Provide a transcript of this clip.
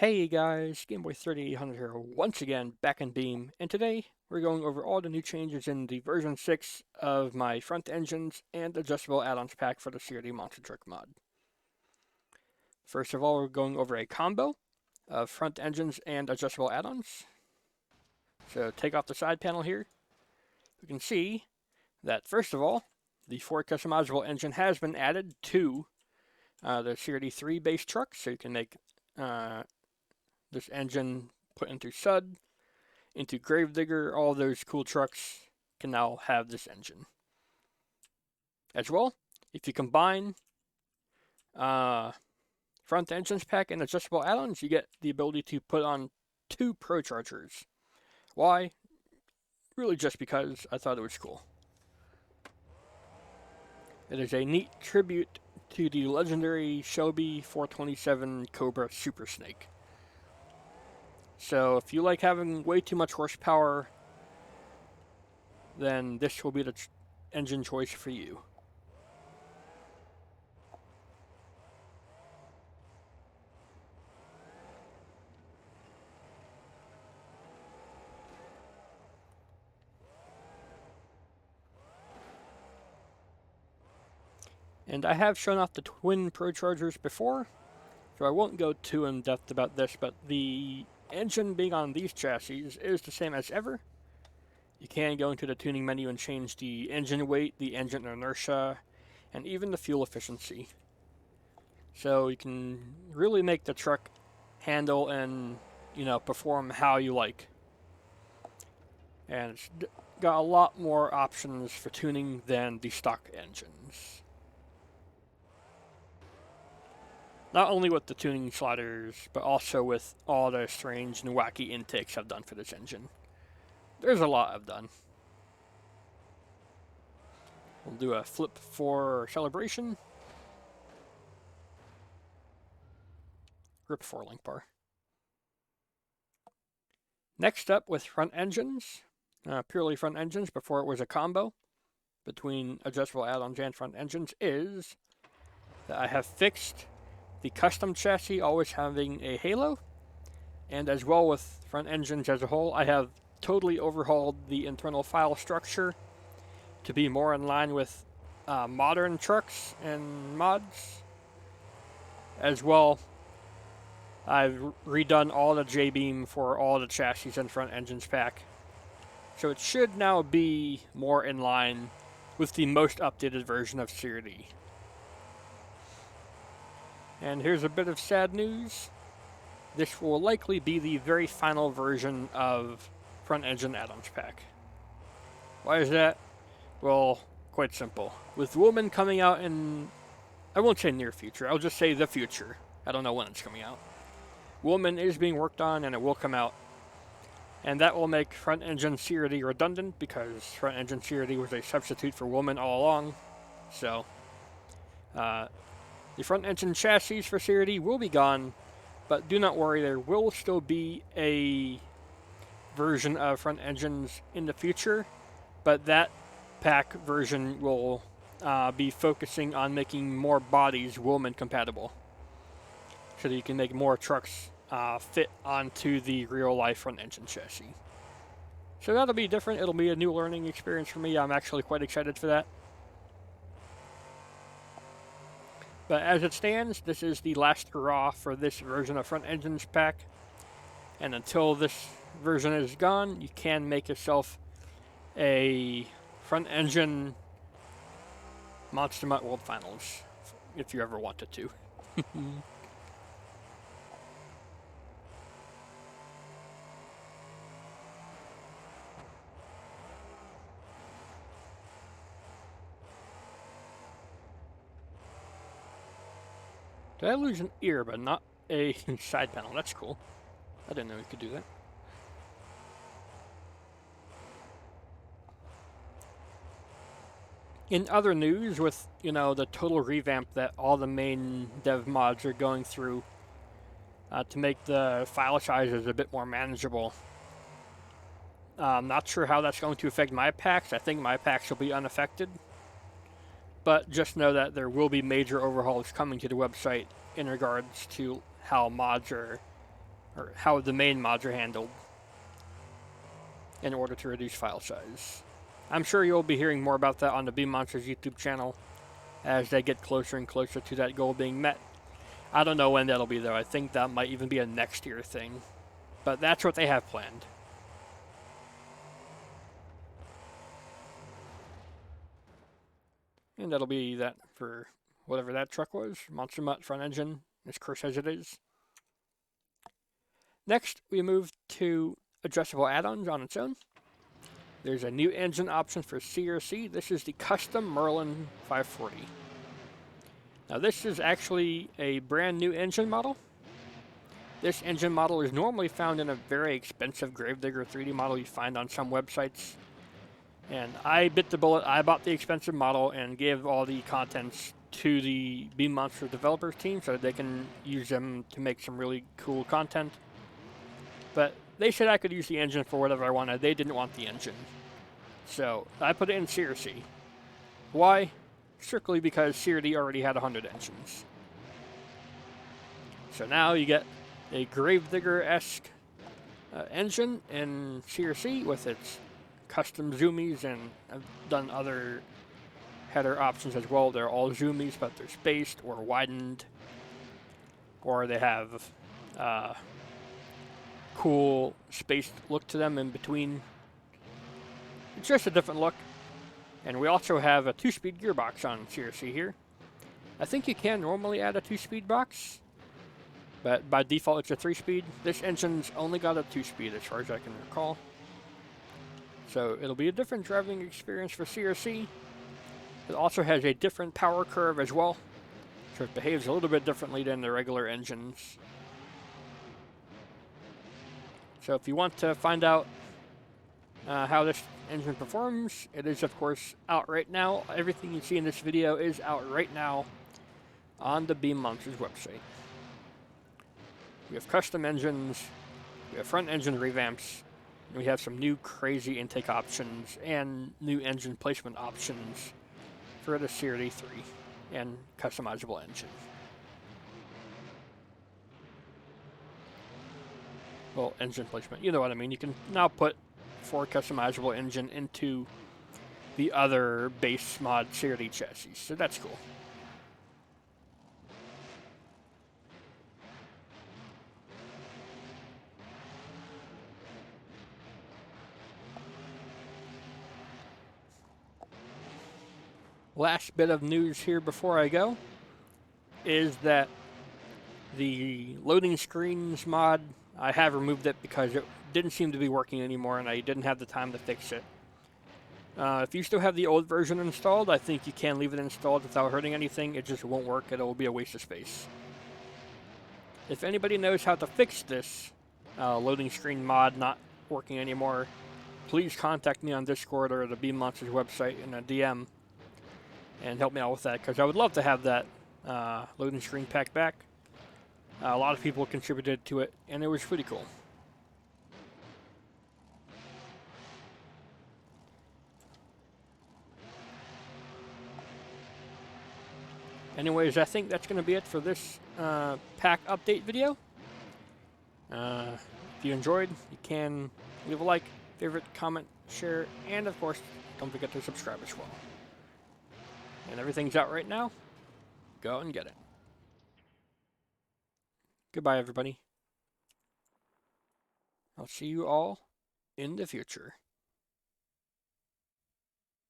Hey guys, GameBoy3800 here once again, back in Beam, and today we're going over all the new changes in the version 6 of my front engines and adjustable add-ons pack for the CRD Monster Truck mod. First of all, we're going over a combo of front engines and adjustable add-ons. So take off the side panel here. You can see that first of all, the Ford customizable engine has been added to the CRD 3 base truck, so you can make this engine put into Sud, into Gravedigger, all those cool trucks can now have this engine. As well, if you combine front engines pack and adjustable add-ons, you get the ability to put on 2 Pro Chargers. Why? Really just because I thought it was cool. It is a neat tribute to the legendary Shelby 427 Cobra Super Snake. So if you like having way too much horsepower, then this will be the engine choice for you. And I have shown off the twin Pro Chargers before, so I won't go too in depth about this, but the engine being on these chassis is the same as ever. You can go into the tuning menu and change the engine weight, the engine inertia, and even the fuel efficiency. So you can really make the truck handle and, perform how you like. And it's got a lot more options for tuning than the stock engines. Not only with the tuning sliders, but also with all the strange and wacky intakes I've done for this engine. There's a lot I've done. We'll do a flip for celebration. Grip 4 link bar. Next up with front engines, purely front engines before it was a combo between adjustable add-ons and front engines, is that I have fixed the custom chassis always having a halo, and as well with front engines as a whole, I have totally overhauled the internal file structure to be more in line with modern trucks and mods. As well, I've redone all the J-beam for all the chassis and front engines pack, so it should now be more in line with the most updated version of CRD. And here's a bit of sad news. This will likely be the very final version of front engine add-ons pack. Why is that? Well, quite simple. With Woman coming out in, I won't say near future, I'll just say the future. I don't know when it's coming out. Woman is being worked on and it will come out. And that will make front engine CRD redundant because front engine CRD was a substitute for Woman all along. So, the front engine chassis for CRD will be gone, but do not worry, there will still be a version of front engines in the future, but that pack version will be focusing on making more bodies Woman compatible, so that you can make more trucks fit onto the real life front engine chassis. So that'll be different, it'll be a new learning experience for me, I'm actually quite excited for that. But as it stands, this is the last hurrah for this version of front engines pack. And until this version is gone, you can make yourself a front engine Monster Mutt World Finals if you ever wanted to. Did I lose an ear, but not a side panel? That's cool. I didn't know you could do that. In other news, with, the total revamp that all the main dev mods are going through to make the file sizes a bit more manageable. I'm not sure how that's going to affect my packs. I think my packs will be unaffected. But just know that there will be major overhauls coming to the website in regards to how mods are or how the main mods are handled in order to reduce file size. I'm sure you'll be hearing more about that on the BeamMonsters YouTube channel as they get closer and closer to that goal being met. I don't know when that'll be though. I think that might even be a next year thing. But that's what they have planned. And that'll be that for whatever that truck was. Monster Mutt front engine, as cursed as it is. Next, we move to adjustable add-ons on its own. There's a new engine option for CRC. This is the custom Merlin 540. Now this is actually a brand new engine model. This engine model is normally found in a very expensive Gravedigger 3D model you find on some websites. And I bit the bullet. I bought the expensive model and gave all the contents to the BeamMonster developers team so that they can use them to make some really cool content. But they said I could use the engine for whatever I wanted. They didn't want the engine. So I put it in CRC. Why? Strictly because CRD already had 100 engines. So now you get a Gravedigger-esque engine in CRC with its custom zoomies, and I've done other header options as well. They're all zoomies, but they're spaced or widened, or they have cool spaced look to them in between. It's just a different look. And we also have a 2-speed gearbox on CRC here. I think you can normally add a 2-speed box, but by default it's a 3-speed. This engine's only got a 2-speed as far as I can recall. So it'll be a different driving experience for CRC. It also has a different power curve as well, so it behaves a little bit differently than the regular engines. So if you want to find out how this engine performs, it is of course out right now. Everything you see in this video is out right now on the BeamMonsters website. We have custom engines, we have front engine revamps, and we have some new crazy intake options and new engine placement options for the CRD 3 and customizable engine. Well, engine placement, you know what I mean. You can now put for customizable engine into the other base mod CRD chassis, so that's cool. Last bit of news here before I go is that the loading screens mod, I have removed it because it didn't seem to be working anymore and I didn't have the time to fix it. If you still have the old version installed, I think you can leave it installed without hurting anything. It just won't work. It will be a waste of space. If anybody knows how to fix this loading screen mod not working anymore, please contact me on Discord or the BeamMonsters website in a DM and help me out with that, because I would love to have that loading screen pack back. A lot of people contributed to it, and it was pretty cool. Anyways, I think that's going to be it for this pack update video. If you enjoyed, you can leave a like, favorite, comment, share, and of course, don't forget to subscribe as well. And everything's out right now. Go and get it. Goodbye, everybody. I'll see you all in the future.